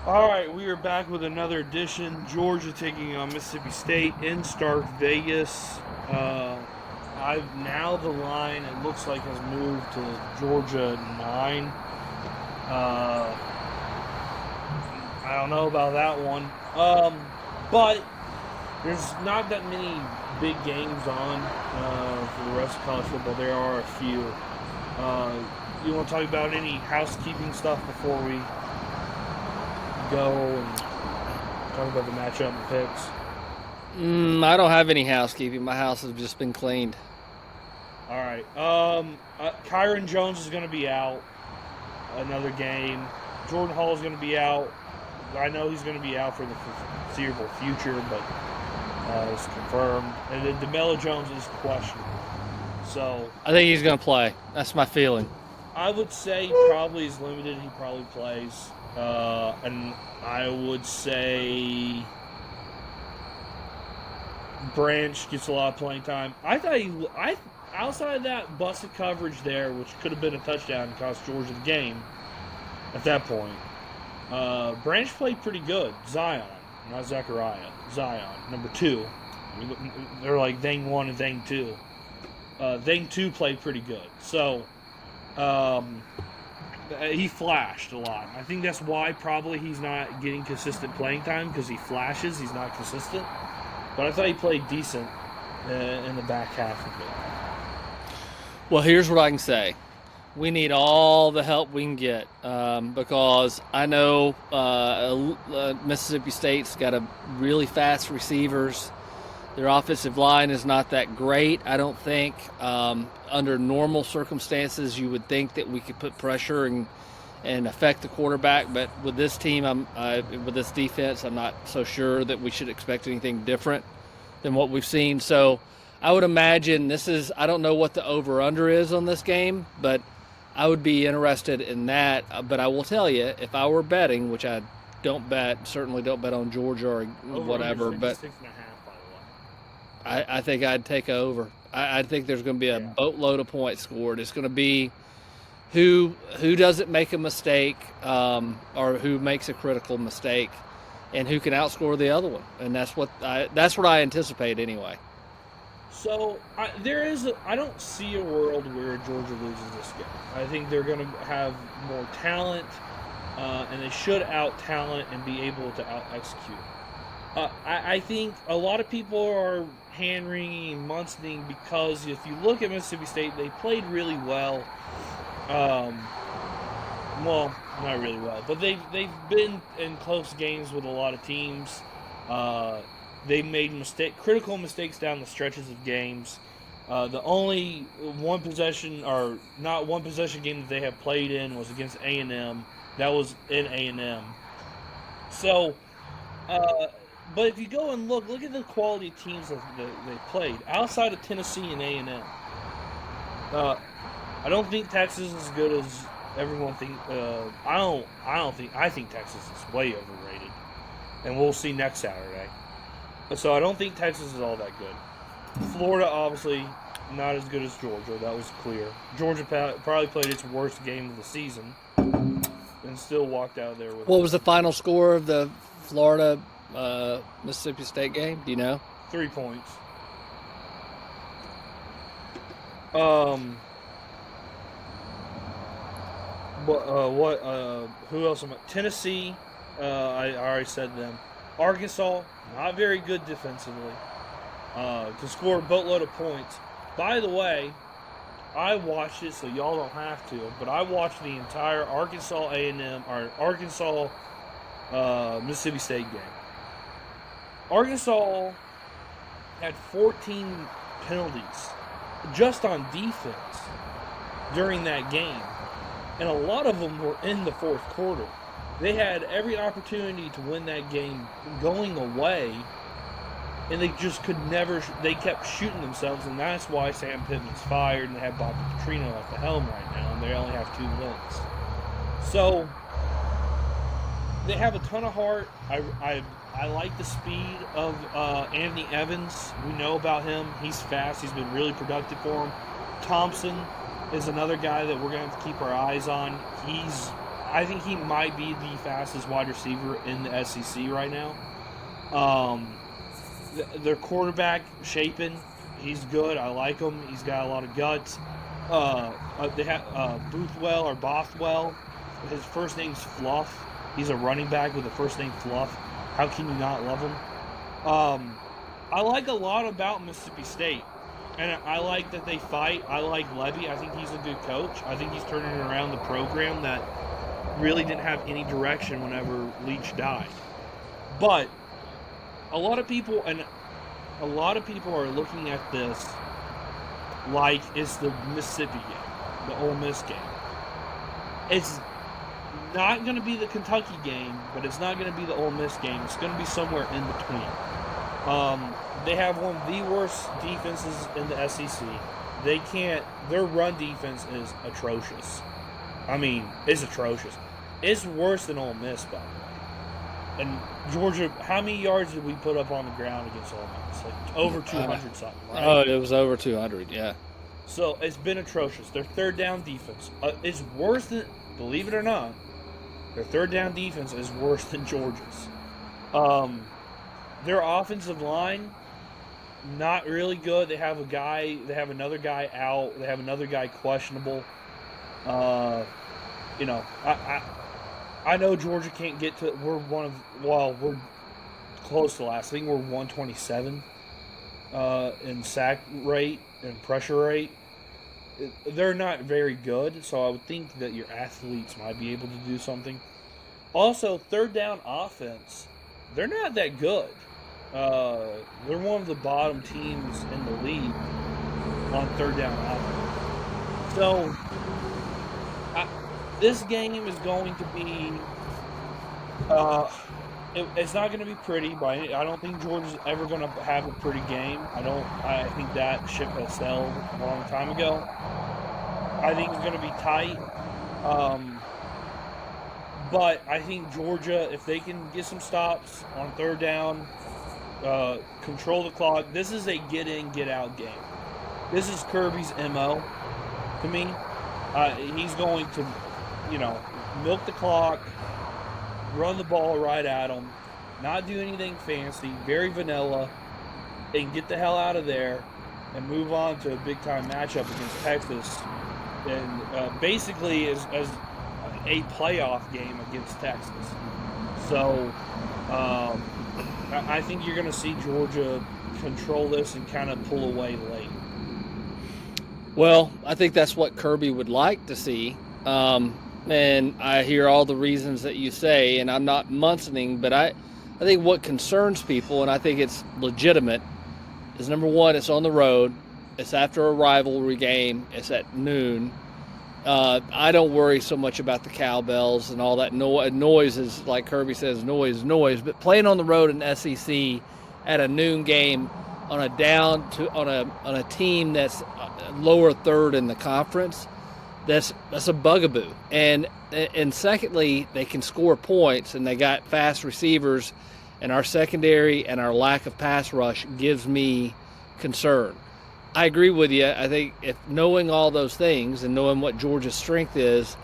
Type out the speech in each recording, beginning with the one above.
All right, we are back with another edition. Georgia taking on Mississippi State in Stark Vegas. I've now the line it looks like has moved to Georgia 9. I don't know about that one, but there's not that many big games on for the rest of college football. There are a few. You want to talk about any housekeeping stuff before we go and talk about the matchup and picks? I don't have any housekeeping. My house has just been cleaned. All right. Kyron Jones is going to be out another game. Jordan Hall is going to be out. I know he's going to be out for the foreseeable future, but it's confirmed. And then DeMelo Jones is questionable. So I think he's going to play. That's my feeling. I would say probably is limited. He probably plays. And I would say Branch gets a lot of playing time. I thought outside of that busted coverage there, which could have been a touchdown and cost Georgia the game at that point. Branch played pretty good. Zion, not Zechariah. Zion, number 2. They're like Thang 1 and Thang 2. Thang 2 played pretty good. So, he flashed a lot. I think that's why probably he's not getting consistent playing time, because he flashes. He's not consistent. But I thought he played decent in the back half of it. Well, here's what I can say. We need all the help we can get because I know Mississippi State's got a really fast receivers. Their offensive line is not that great, I don't think. Under normal circumstances, you would think that we could put pressure and affect the quarterback. But with this team, with this defense, I'm not so sure that we should expect anything different than what we've seen. So I would imagine I don't know what the over-under is on this game, but I would be interested in that. But I will tell you, if I were betting, which I certainly don't bet on Georgia or whatever, but 6.5, by the way. I think I'd take over. I think there's going to be a boatload of points scored. It's going to be who doesn't make a mistake or who makes a critical mistake, and who can outscore the other one. And that's what I anticipate anyway. So I don't see a world where Georgia loses this game. I think they're going to have more talent, and they should out-talent and be able to out-execute. I think a lot of people are hand-wringing Munson-ing because if you look at Mississippi State, they played really well. Well, not really well, but they've been in close games with a lot of teams. They made critical mistakes down the stretches of games. The only one possession game that they have played in was against A&M. That was in A&M. So, but if you go and look at the quality of teams that they played outside of Tennessee and A&M. I don't think Texas is as good as everyone thinks. I think Texas is way overrated, and we'll see next Saturday. So I don't think Texas is all that good. Florida, obviously, not as good as Georgia. That was clear. Georgia probably played its worst game of the season and still walked out of there with. What was the final score of the Florida Mississippi State game? Do you know? 3 points. Who else am I? Tennessee. I already said them. Arkansas, not very good defensively. To score a boatload of points. By the way, I watched it, so y'all don't have to, but I watched the entire Arkansas A&M or Arkansas Mississippi State game. Arkansas had 14 penalties just on defense during that game, and a lot of them were in the fourth quarter. They had every opportunity to win that game going away, and they just could never. They kept shooting themselves, and that's why Sam Pittman's fired, and they have Bobby Petrino at the helm right now, and they only have 2 wins. So they have a ton of heart. I like the speed of Anthony Evans. We know about him. He's fast. He's been really productive for him. Thompson is another guy that we're going to have to keep our eyes on. I think he might be the fastest wide receiver in the SEC right now. Their quarterback, Chapin, he's good. I like him. He's got a lot of guts. They have Boothwell or Bothwell. His first name's Fluff. He's a running back with the first name Fluff. How can you not love him? I like a lot about Mississippi State. And I like that they fight. I like Levy. I think he's a good coach. I think he's turning around the program that really didn't have any direction whenever Leach died. But a lot of people are looking at this like it's the Mississippi game, the Ole Miss game. It's not going to be the Kentucky game, but it's not going to be the Ole Miss game. It's going to be somewhere in between. They have one of the worst defenses in the SEC. Their run defense is atrocious. I mean, it's atrocious. It's worse than Ole Miss, by the way. And Georgia, how many yards did we put up on the ground against Ole Miss? Like over 200 something, right? Oh, it was over 200, yeah. So it's been atrocious. Their third down defense is worse than, believe it or not, their third down defense is worse than Georgia's. Their offensive line, not really good. They have another guy out. They have another guy questionable. I know Georgia can't get to. We're close to last. I think we're 127 in sack rate and pressure rate. They're not very good, so I would think that your athletes might be able to do something. Also, third down offense, they're not that good. They're one of the bottom teams in the league on third down offense. So, this game is going to be, it's not going to be pretty. I don't think Georgia's ever going to have a pretty game. I think that ship has sailed a long time ago. I think it's going to be tight. But I think Georgia, if they can get some stops on third down, control the clock. This is a get-in, get-out game. This is Kirby's MO to me. He's going to, milk the clock, run the ball right at them, not do anything fancy, very vanilla, and get the hell out of there and move on to a big-time matchup against Texas. And basically as a playoff game against Texas. So, I think you're going to see Georgia control this and kind of pull away late. Well, I think that's what Kirby would like to see. And I hear all the reasons that you say, and I'm not Munson-ing, but I think what concerns people, and I think it's legitimate, is number one, it's on the road. It's after a rivalry game. It's at noon. I don't worry so much about the cowbells and all that noise is, like Kirby says, noise. But playing on the road in SEC at a noon game on a team that's lower third in the conference, that's a bugaboo. And secondly, they can score points and they got fast receivers, and our secondary and our lack of pass rush gives me concern. I agree with you. I think if knowing all those things and knowing what Georgia's strength is,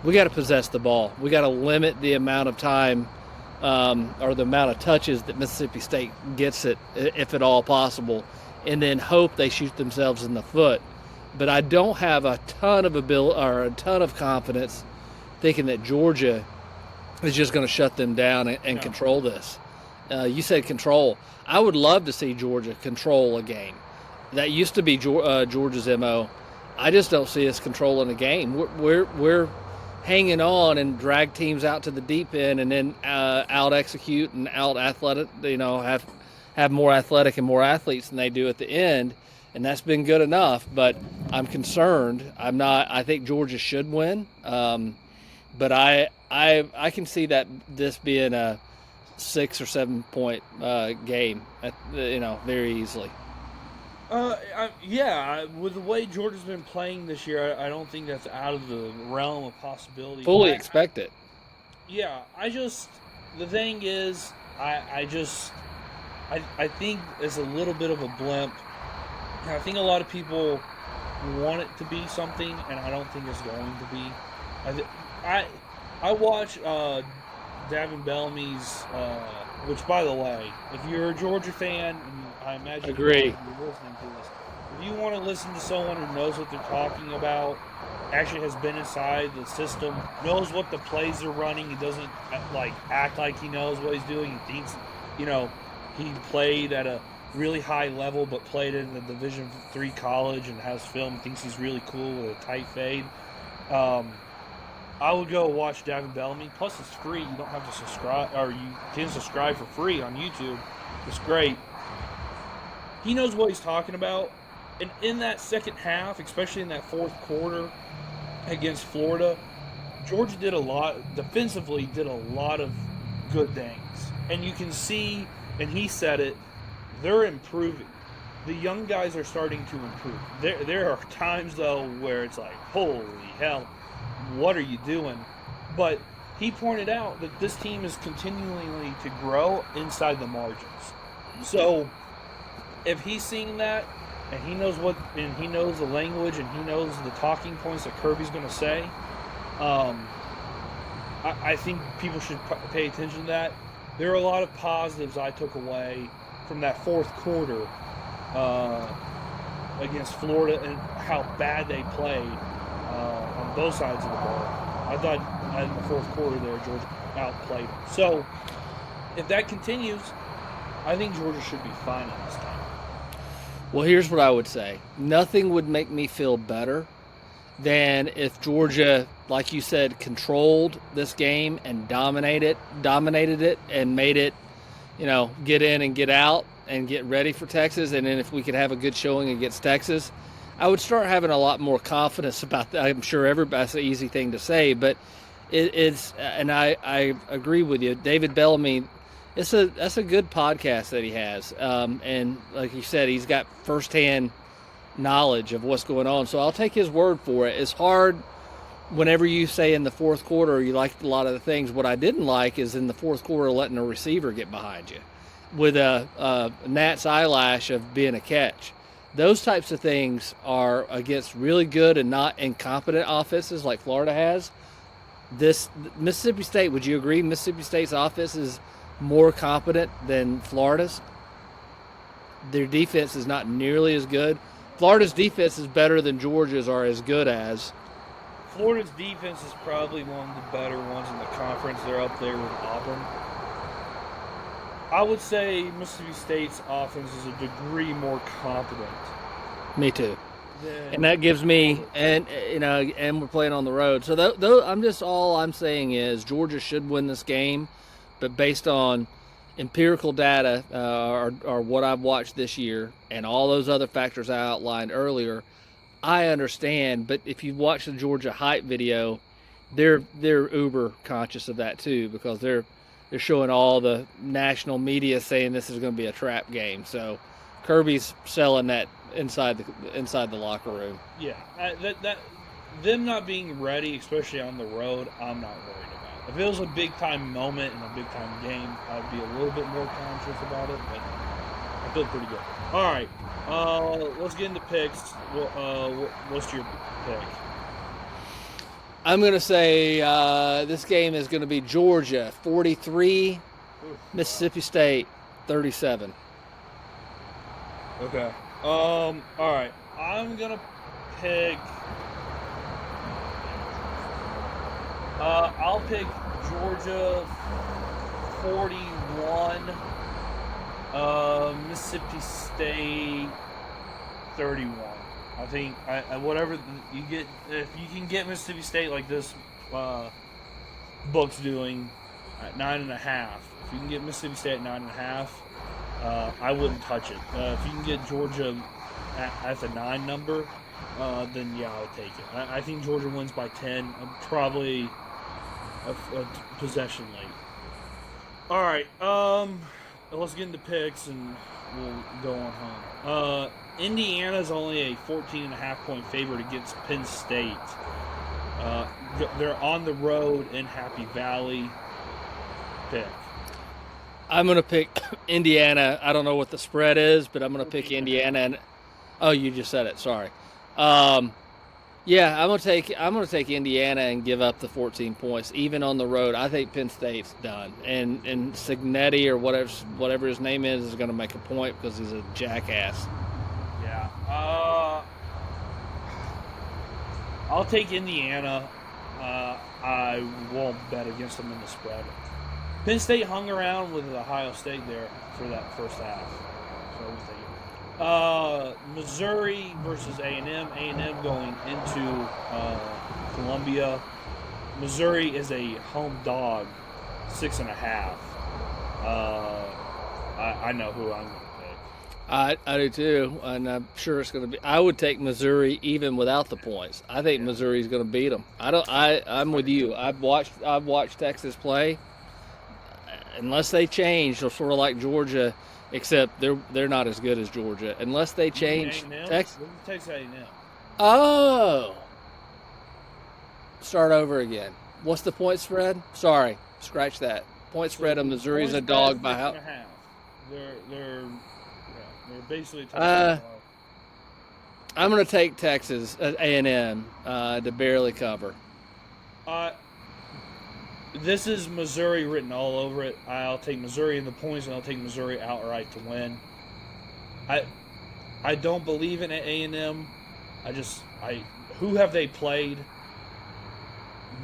we got to possess the ball. We got to limit the amount of time or the amount of touches that Mississippi State gets it, if at all possible, and then hope they shoot themselves in the foot. But I don't have a ton of confidence thinking that Georgia is just going to shut them down and control this. You said control. I would love to see Georgia control a game. That used to be Georgia's MO. I just don't see us controlling a game. We're hanging on and drag teams out to the deep end and then out execute and out athletic. Have more athletic and more athletes than they do at the end, and that's been good enough. But I'm concerned. I'm not. I think Georgia should win, but I can see that this being a 6 or 7 point game. Very easily. With the way Georgia's been playing this year, I don't think that's out of the realm of possibility. Fully expect it. Yeah, the thing is, I think it's a little bit of a blimp. I think a lot of people want it to be something, and I don't think it's going to be. I watch Davin Bellamy's, which, by the way, if you're a Georgia fan, and I imagine Agree. you're listening to this, if you want to listen to someone who knows what they're talking about, actually has been inside the system, knows what the plays are running, he doesn't act like he knows what he's doing. He thinks, he played at a really high level, but played in a Division III college and has film. Thinks he's really cool with a tight fade. I would go watch Davin Bellamy. Plus, it's free. You don't have to subscribe, or you can subscribe for free on YouTube. It's great. He knows what he's talking about. And in that second half, especially in that fourth quarter against Florida, Georgia did a lot, defensively did a lot of good things. And you can see, and he said it, they're improving. The young guys are starting to improve. There are times, though, where it's like, holy hell, what are you doing? But he pointed out that this team is continually to grow inside the margins. So if he's seeing that, and he knows and he knows the language, and he knows the talking points that Kirby's going to say, I think people should pay attention to that. There are a lot of positives I took away from that fourth quarter against Florida and how bad they played on both sides of the ball. I thought in the fourth quarter there, Georgia outplayed them. So if that continues, I think Georgia should be fine in this game. Well, here's what I would say. Nothing would make me feel better than if Georgia, like you said, controlled this game and dominated it and made it, get in and get out and get ready for Texas. And then if we could have a good showing against Texas, I would start having a lot more confidence about that. I'm sure that's an easy thing to say, but it's, and I agree with you. David Bellamy, that's a good podcast that he has. And like you said, he's got firsthand knowledge of what's going on. So I'll take his word for it. It's hard whenever you say in the fourth quarter you liked a lot of the things. What I didn't like is in the fourth quarter letting a receiver get behind you with a gnat's eyelash of being a catch. Those types of things are against really good and not incompetent offenses like Florida has. This Mississippi State, would you agree Mississippi State's offense is more competent than Florida's? Their defense is not nearly as good. Florida's defense is better than Georgia's or as good as. Florida's defense is probably one of the better ones in the conference. They're up there with Auburn. I would say Mississippi State's offense is a degree more competent. Me too. And that gives me, and we're playing on the road. So all I'm saying is Georgia should win this game, but based on empirical data or what I've watched this year and all those other factors I outlined earlier, I understand. But if you watch the Georgia hype video, they're uber conscious of that too, because they're showing all the national media saying this is going to be a trap game. So Kirby's selling that inside the locker room. Yeah, that them not being ready, especially on the road, I'm not worried about. If it was a big time moment and a big time game, I'd be a little bit more conscious about it. But I feel pretty good. All right, let's get into picks. What's your pick? I'm going to say this game is going to be Georgia 43, Mississippi State 37. Okay. All right. I'm going to pick... I'll pick Georgia 41, Mississippi State 31. I think whatever you get, if you can get Mississippi State like this book's doing at 9.5. If you can get Mississippi State at 9.5, I wouldn't touch it. If you can get Georgia at the 9 number, then yeah, I would take it. I think Georgia wins by 10, probably a possession late. All right, let's get into picks and we'll go on home. Indiana's only a 14.5-point favorite against Penn State. They're on the road in Happy Valley. Pick. I'm going to pick Indiana. I don't know what the spread is, but I'm going to pick Indiana. And you just said it. Sorry. Yeah, I'm gonna take Indiana and give up the 14 points, even on the road. I think Penn State's done, and Signetti or whatever his name is gonna make a point because he's a jackass. Yeah. I'll take Indiana. I won't bet against them in the spread. Penn State hung around with Ohio State there for that first half. So we'll take it. Missouri versus A&M. A&M going into Columbia. Missouri is a home dog, 6.5. I know who I'm going to pick. I do too, and I'm sure it's going to be. I would take Missouri even without the points. I think Missouri's going to beat them. I'm with you. I've watched Texas play. Unless they change, they're sort of like Georgia, except they're not as good as Georgia. Unless they change, Texas A&M. Oh, start over again. What's the point spread? Sorry, scratch that. Point spread of Missouri is a dog by how? They're basically. I'm going to take Texas A&M to barely cover. This is Missouri written all over it. I'll take Missouri in the points, and I'll take Missouri outright to win. I don't believe in A&M. Who have they played?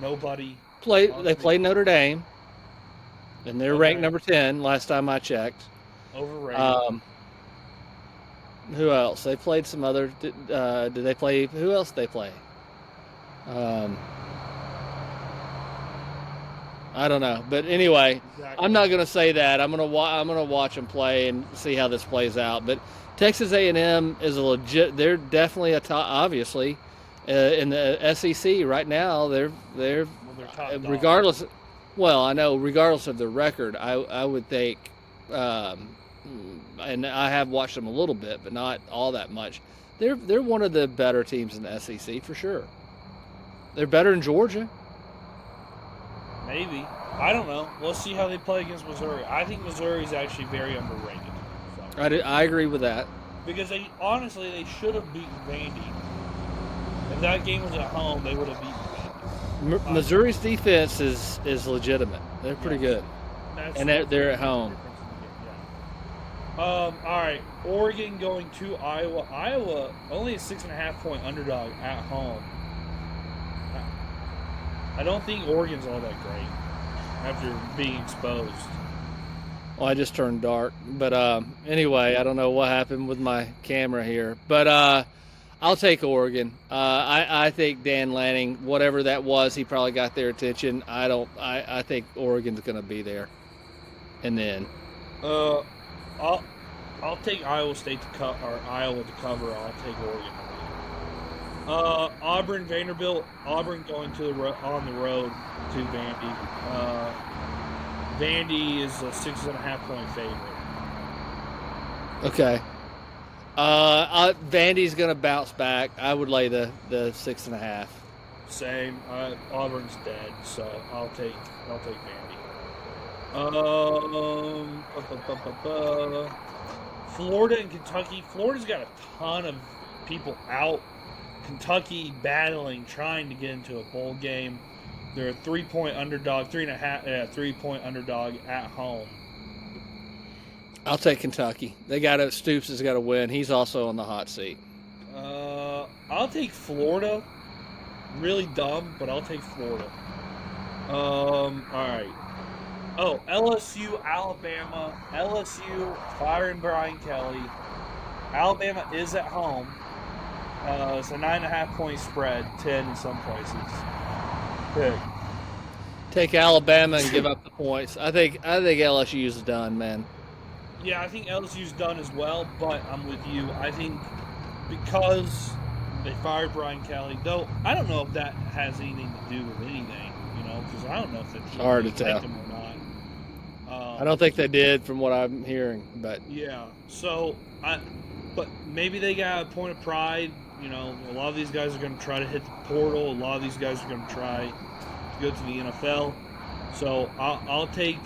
Nobody. They played Notre Dame, and they're ranked number 10 last time I checked. Overrated. Who else? They played some other. Did they play? Who else did they play? I don't know, but anyway, exactly. I'm not going to say that. I'm going to watch them play and see how this plays out. But Texas A&M is a legit. They're definitely a top. Obviously, in the SEC right now, they're top regardless. Dog. Well, I know regardless of their record, I would think, and I have watched them a little bit, but not all that much. They're one of the better teams in the SEC for sure. They're better than Georgia. Maybe. I don't know. We'll see how they play against Missouri. I think Missouri is actually very underrated. So. I agree with that. Because they should have beaten Vandy. If that game was at home, they would have beaten Vandy. Missouri's defense is legitimate. They're pretty good. And they're at home. Yeah. All right. Oregon going to Iowa. Iowa only a 6.5-point underdog at home. I don't think Oregon's all that great after being exposed. Well, I just turned dark. But anyway, I don't know what happened with my camera here. But I'll take Oregon. I think Dan Lanning, whatever that was, he probably got their attention. I think Oregon's going to be there. And then I'll take Iowa State or Iowa to cover. I'll take Oregon. Auburn, Vanderbilt. Auburn going on the road to Vandy. Vandy is a 6.5-point favorite. Okay. Vandy's going to bounce back. I would lay the 6.5. Same. Auburn's dead, so I'll take Vandy. Florida and Kentucky. Florida's got a ton of people out. Kentucky battling, trying to get into a bowl game. They're a 3-point underdog, 3.5 underdog at home. I'll take Kentucky. Stoops has got to win. He's also on the hot seat. I'll take Florida. Really dumb, but I'll take Florida. All right. Oh, LSU, Alabama. LSU firing Brian Kelly. Alabama is at home. It's a 9.5-point spread, 10 in some places. Pick. Take Alabama and give up the points. I think LSU's done, man. Yeah, I think LSU's done as well, but I'm with you. I think because they fired Brian Kelly, though I don't know if that has anything to do with anything, because I don't know if it's hard to tell him or not. I don't think they did, from what I'm hearing, but yeah. So but maybe they got a point of pride. A lot of these guys are going to try to hit the portal. A lot of these guys are going to try to go to the NFL. So I'll take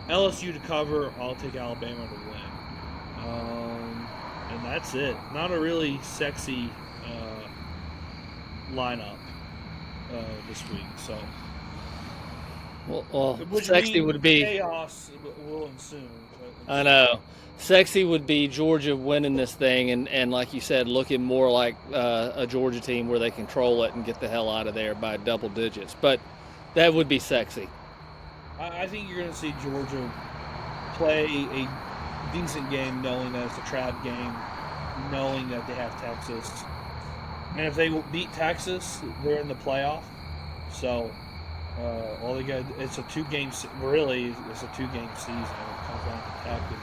LSU to cover. I'll take Alabama to win. And that's it. Not a really sexy lineup this week. So, well sexy would be chaos will ensue. I know. Sexy would be Georgia winning this thing and like you said, looking more like a Georgia team where they control it and get the hell out of there by double digits. But that would be sexy. I think you're going to see Georgia play a decent game knowing that it's a trap game, knowing that they have Texas. And if they beat Texas, they're in the playoff. So, all they got, it's a 2-game, really, it's a 2-game season. It comes down to Tech and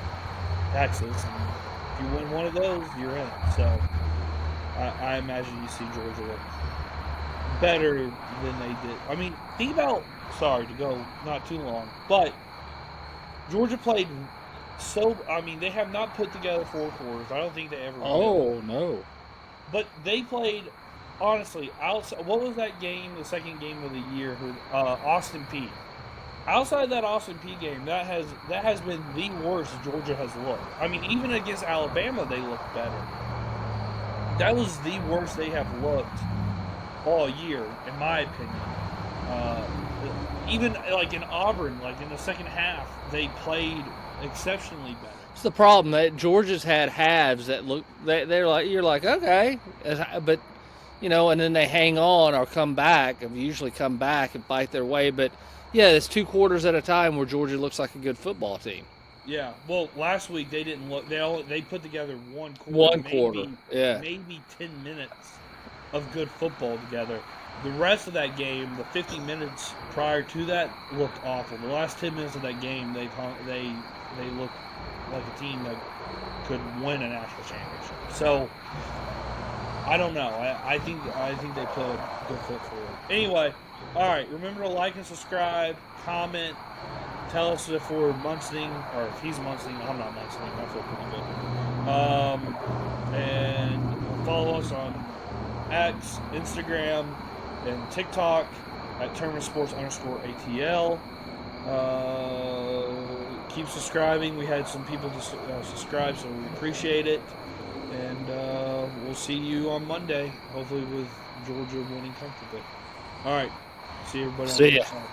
Texas. And if you win one of those, you're in. So, I imagine you see Georgia look better than they did. I mean, think about, sorry to go not too long, but Georgia played they have not put together 4 quarters. I don't think they ever will. will. No. But they played, honestly, outside. What was that game, the second game of the year, with Austin Peay? Outside that Austin Peay game, that has been the worst Georgia has looked. I mean, even against Alabama, they looked better. That was the worst they have looked all year, in my opinion. Even like in Auburn, like in the second half, they played exceptionally better. It's the problem that Georgia's had halves that look they're like, you're like, okay, but and then they hang on or come back, and usually come back and fight their way. But yeah, it's 2 quarters at a time where Georgia looks like a good football team. Yeah, well, last week they didn't look. They put together 1 quarter. 1 quarter, maybe 10 minutes of good football together. The rest of that game, the 50 minutes prior to that, looked awful. The last 10 minutes of that game, they looked like a team that could win a national championship. So I don't know. I think they put a good foot forward. Anyway, all right. Remember to like and subscribe, comment, tell us if we're Munson-ing or if he's Munson-ing. I'm not Munson-ing. I feel pretty good. And follow us on X, Instagram, and TikTok at Terminus Sports _ATL. Keep subscribing. We had some people to subscribe, so we appreciate it. And we'll see you on Monday, hopefully with Georgia winning comfortably. All right. See everybody on the next time.